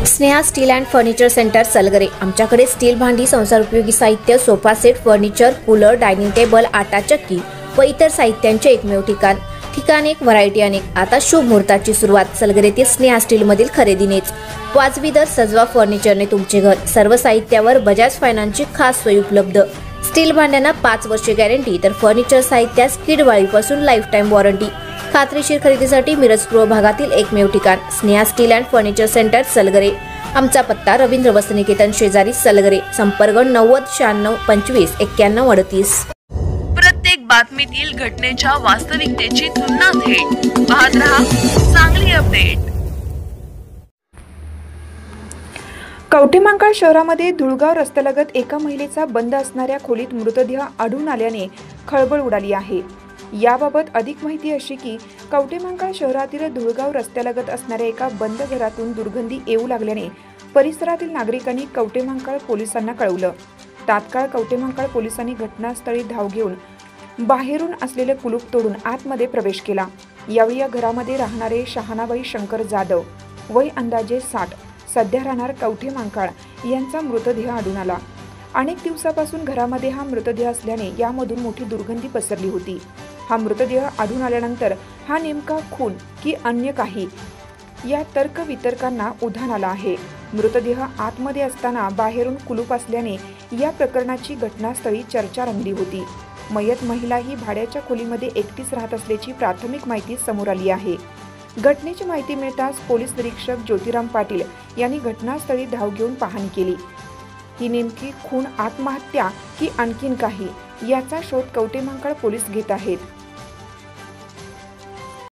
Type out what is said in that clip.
Sneha steel and furniture centre Salgare. आमच्याकडे steel भांडी, संसार उपयोगी साहित्य, sofa set, furniture, cooler, dining table, आटा चक्की व इतर साहित्यांचे एकमेव ठिकाण एक, व्हरायटी अनेक। आता शुभ मुहूर्ताची सुरुवात सलगरेतील स्नेहा स्टील मधील खरेदीनेच। वाजवी दर, सजवा फर्निचरने तुमचे घर। सर्व साहित्यावर बजाज फायनान्सची खास सोय उपलब्ध। स्टील भांड्यांना 5 वर्षे गॅरंटी, तर फर्निचर साहित्यास किडवाळीपासून लाईफ टाइम वॉरंटी। खात्रीशीर खरेदीसाठी मिरज पूर्व भागातील एकमेव ठिकाण Sneha steel and furniture centre Salgare. आमचा पत्ता रवींद्र वस्त्रनिकेतन शेजारी सलगरे। संपर्क 90 96 25 91 38। प्रत्येक बातमीतील घटनेच्या वास्तविकतेची तुलना थेट पाहत रहा चांगली अपडेट। कवठेमहांकाळ शहरामध्ये धुळगाव रस्त्यालगत एका महिलेचा बंद असणाऱ्या खोलीत मृतदेह आढळून आल्याने खळबळ उडाली आहे। याबाबत अधिक माहिती अशी की कवठेमहांकाळ शहरातील धुळगाव रस्त्यालगत असणाऱ्या एका बंद घरातून दुर्गंधी येऊ लागल्याने परिसरातील नागरिकांनी कवठेमहांकाळ पोलिसांना कळवलं। तात्काळ कवठेमहांकाळ पोलिसांनी घटनास्थळी धाव घेऊन बाहेरून असलेले कुलूप तोडून आतमध्ये प्रवेश केला। यावेळी या घरामध्ये राहणारे शहानाबाई शंकर जाधव, वय अंदाजे 60, सध्या राहणार कवठेमहांकाळ यांचा मृतदेह आढळून आला। अनेक दिवसापासून घरामध्ये हा मृतदेह असल्याने यामधून मोठी दुर्गंधी पसरली होती। हा मृतदेह आढळून आल्यानंतर हा नेमका खून की अन्य काही, या तर्कवितर्कांना उधाण आलं आहे। मृतदेह आतमध्ये असताना बाहेरून कुलूप असल्याने या प्रकरणाची घटनास्थळी चर्चा रंगली होती। मयत महिला ही भाड्याच्या खोलीमध्ये एकटीच राहत असल्याची प्राथमिक माहिती समोर आली आहे। घटनेची माहिती मिळताच पोलीस निरीक्षक ज्योतिराम पाटील यांनी घटनास्थळी धाव घेऊन पाहणी केली। ही नेमकी खून, आत्महत्या की आणखीन काही, याचा शोध कवठेमहांकाळ पोलीस घेत आहेत।